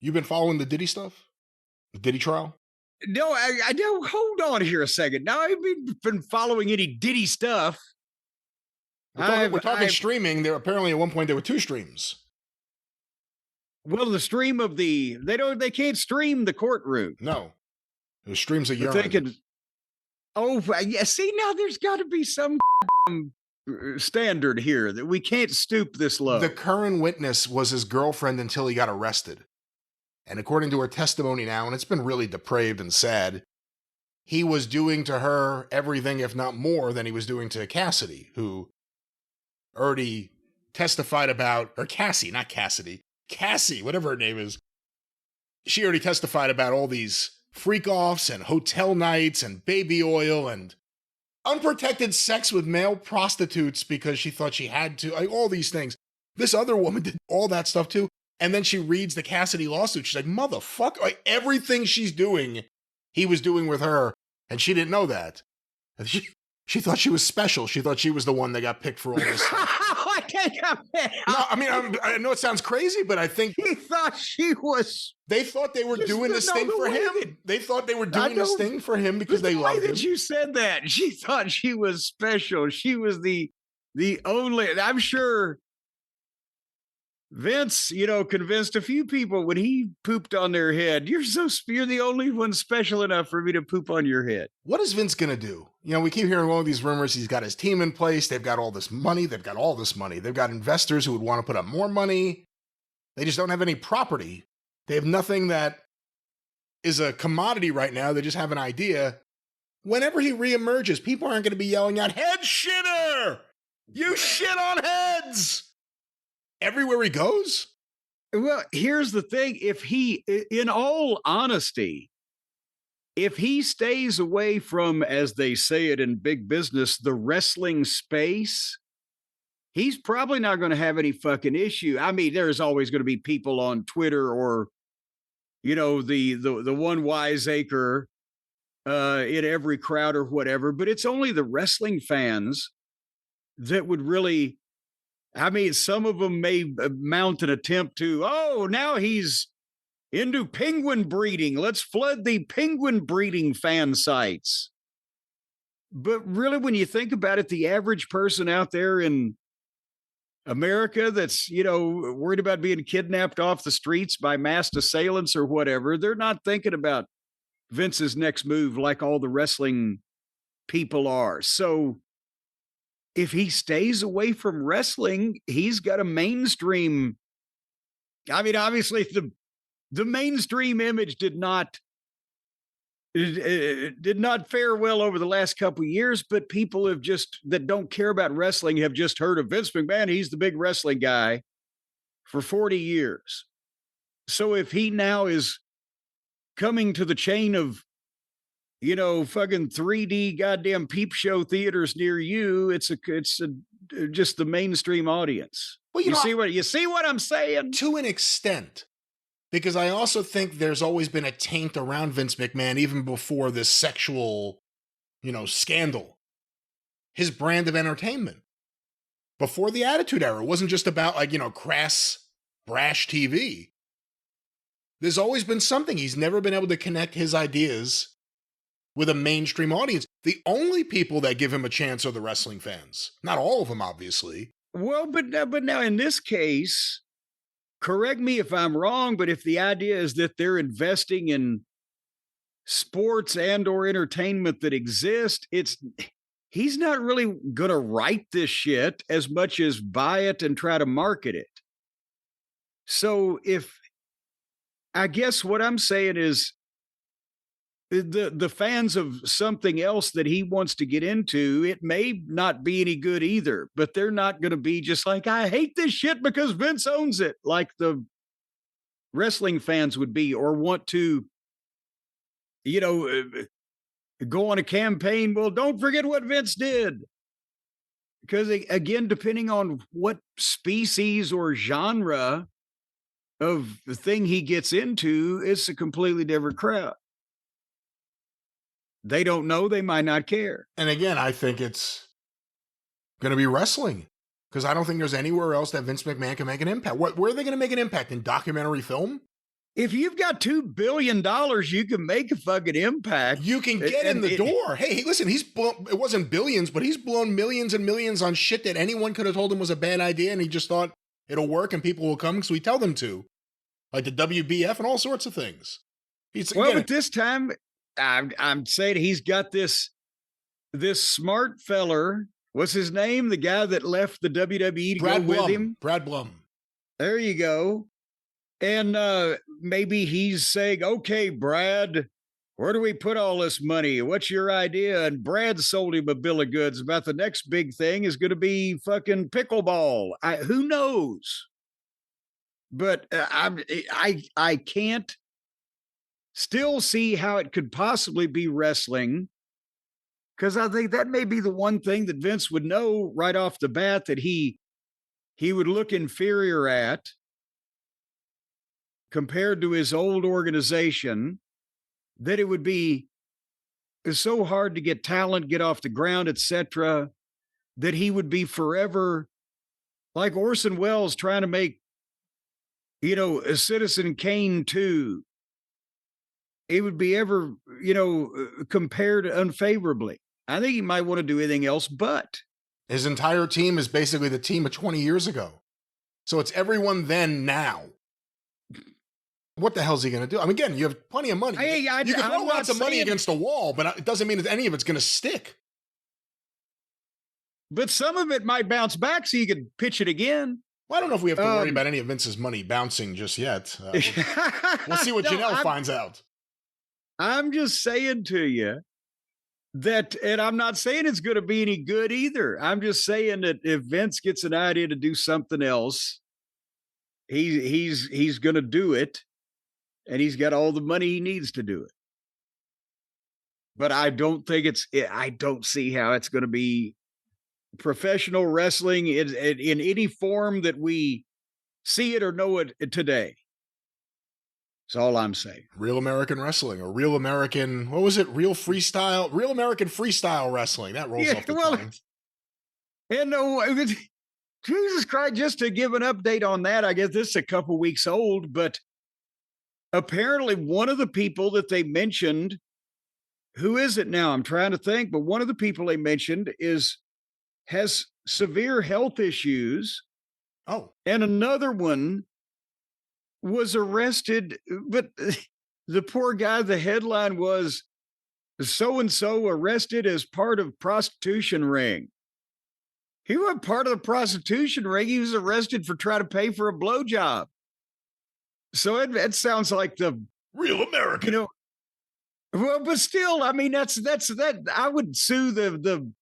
You've been following the Diddy stuff? The Diddy trial? No, I don't. Hold on here a second. Now I've been following any Diddy stuff. We're talking I've streaming. There apparently at one point there were 2 streams. well, the stream of they can't stream the courtroom. No. It was streams of But they urine. can. Oh, yeah. See, now there's got to be some standard here that we can't stoop this low. The current witness was his girlfriend until he got arrested. And according to her testimony now, and it's been really depraved and sad, he was doing to her everything, if not more, than he was doing to Cassidy, who already testified about, or Cassie, not Cassidy, Cassie, whatever her name is. She already testified about all these freak-offs and hotel nights and baby oil and unprotected sex with male prostitutes because she thought she had to, like, all these things. This other woman did all that stuff too. And then she reads the Cassidy lawsuit. She's like, motherfucker, like everything she's doing, he was doing with her. And she didn't know that. And she thought she was special. She thought she was the one that got picked for all this stuff. No, I mean, I know it sounds crazy, but I think he thought she was. They thought they were doing this thing for him. They thought they were doing this thing for him because they loved him. You said that. She thought she was special. She was the only. I'm sure Vince, convinced a few people when he pooped on their head. You're the only one special enough for me to poop on your head. What is Vince going to do? We keep hearing all these rumors. He's got his team in place. They've got all this money. They've got investors who would want to put up more money. They just don't have any property. They have nothing that is a commodity right now. They just have an idea. Whenever he reemerges, people aren't going to be yelling out, head shitter! You shit on heads! Everywhere he goes? Well, here's the thing. In all honesty, if he stays away from, as they say it in big business, the wrestling space, he's probably not going to have any fucking issue. I mean, there's always going to be people on Twitter or, the one wiseacre in every crowd or whatever, but it's only the wrestling fans that would really. I mean, some of them may mount an attempt to, now he's into penguin breeding. Let's flood the penguin breeding fan sites. But really, when you think about it, the average person out there in America that's, worried about being kidnapped off the streets by masked assailants or whatever, they're not thinking about Vince's next move like all the wrestling people are. So if he stays away from wrestling, he's got a mainstream. I mean, obviously, the mainstream image did not fare well over the last couple of years, but people that don't care about wrestling have just heard of Vince McMahon. He's the big wrestling guy for 40 years. So if he now is coming to the chain of, fucking 3D goddamn peep show theaters near you, it's just the mainstream audience. Well, you see what I'm saying? To an extent. Because I also think there's always been a taint around Vince McMahon even before this sexual, scandal. His brand of entertainment. Before the Attitude Era, it wasn't just about crass, brash TV. There's always been something. He's never been able to connect his ideas with a mainstream audience. The only people that give him a chance are the wrestling fans. Not all of them, obviously. Well, but now in this case, correct me if I'm wrong, but if the idea is that they're investing in sports and or entertainment that exist, he's not really going to write this shit as much as buy it and try to market it. So I guess what I'm saying is, the fans of something else that he wants to get into, it may not be any good either, but they're not going to be just like, I hate this shit because Vince owns it, like the wrestling fans would be, or want to, go on a campaign. Well, don't forget what Vince did. Because again, depending on what species or genre of the thing he gets into, it's a completely different crowd. They don't know. They might not care. And again, I think it's going to be wrestling because I don't think there's anywhere else that Vince McMahon can make an impact. Where are they going to make an impact? In documentary film? if you've got $2 billion, you can make a fucking impact. You can get in the door. Hey, listen, it wasn't billions, but he's blown millions and millions on shit that anyone could have told him was a bad idea, and he just thought it'll work and people will come, so we tell them to. Like the WBF and all sorts of things. But this time, I'm saying he's got this smart feller. What's his name? The guy that left the WWE to go with him? Brad Blum. There you go. And maybe he's saying, okay, Brad, where do we put all this money? What's your idea? And Brad sold him a bill of goods about the next big thing is going to be fucking pickleball. Who knows? But I can't still see how it could possibly be wrestling, because I think that may be the one thing that Vince would know right off the bat that he would look inferior at compared to his old organization, that it would be so hard to get talent, get off the ground, etc., that he would be forever like Orson Welles trying to make, a Citizen Kane 2. It would be ever, compared unfavorably. I think he might want to do anything else, but his entire team is basically the team of 20 years ago. So it's everyone then now. What the hell is he going to do? I mean, again, you have plenty of money. You can throw lots of money against the wall, but it doesn't mean that any of it's going to stick. But some of it might bounce back so you can pitch it again. Well, I don't know if we have to worry about any of Vince's money bouncing just yet. We'll see what Janelle finds out. I'm just saying to you that, and I'm not saying it's going to be any good either. I'm just saying that if Vince gets an idea to do something else, he's going to do it. And he's got all the money he needs to do it. But I don't see how it's going to be professional wrestling in any form that we see it or know it today. That's all I'm saying. Real American wrestling, or real American, what was it? Real American freestyle wrestling. That rolls off the tongue. And Jesus Christ, just to give an update on that, I guess this is a couple weeks old, but apparently one of the people that they mentioned, who is it now? I'm trying to think, but one of the people they mentioned has severe health issues. Oh. And another one was arrested, but the poor guy, the headline was so-and-so arrested as part of prostitution ring. He wasn't part of the prostitution ring. He was arrested for trying to pay for a blowjob. So it sounds like the real American, well, but still, I mean, that's I would sue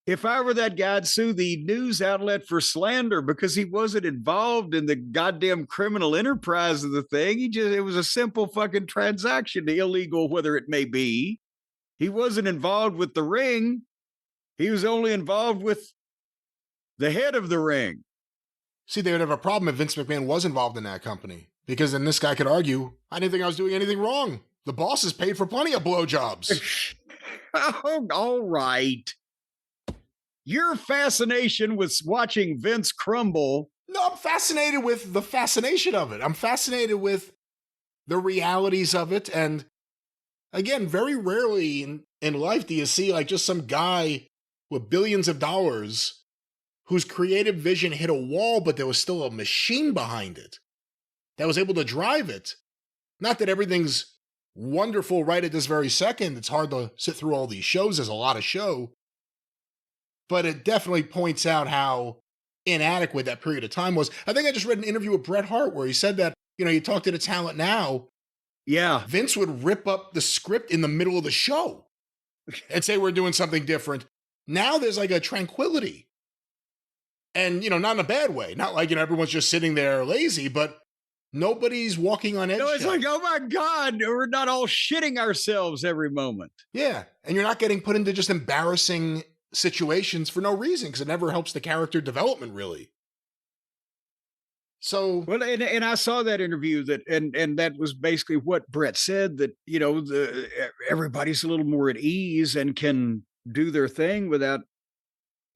if I were that guy, I'd sue the news outlet for slander because he wasn't involved in the goddamn criminal enterprise of the thing. It was a simple fucking transaction, illegal, whether it may be. He wasn't involved with the ring. He was only involved with the head of the ring. See, they would have a problem if Vince McMahon was involved in that company. Because then this guy could argue, I didn't think I was doing anything wrong. The boss is paid for plenty of blowjobs. Oh, all right. Your fascination with watching Vince crumble. No, I'm fascinated with the fascination of it. I'm fascinated with the realities of it. And again, very rarely in life do you see like just some guy with billions of dollars whose creative vision hit a wall, but there was still a machine behind it that was able to drive it. Not that everything's wonderful right at this very second. It's hard to sit through all these shows. There's a lot of show. But it definitely points out how inadequate that period of time was. I think I just read an interview with Bret Hart where he said that, you talk to the talent now. Yeah. Vince would rip up the script in the middle of the show and say we're doing something different. Now there's like a tranquility. And, not in a bad way. Not like, everyone's just sitting there lazy, but nobody's walking on eggshells. It's like, oh my God, we're not all shitting ourselves every moment. Yeah. And you're not getting put into just embarrassing situations for no reason, because it never helps the character development, really. So, well, and I saw that interview and that was basically what Bret said, that, everybody's a little more at ease and can do their thing without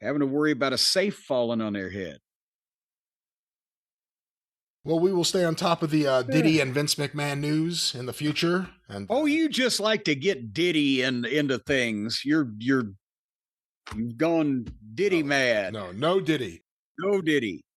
having to worry about a safe falling on their head. Well, we will stay on top of the Diddy and Vince McMahon news in the future. And oh, you just like to get Diddy into things. You've gone Diddy mad. No Diddy. No Diddy.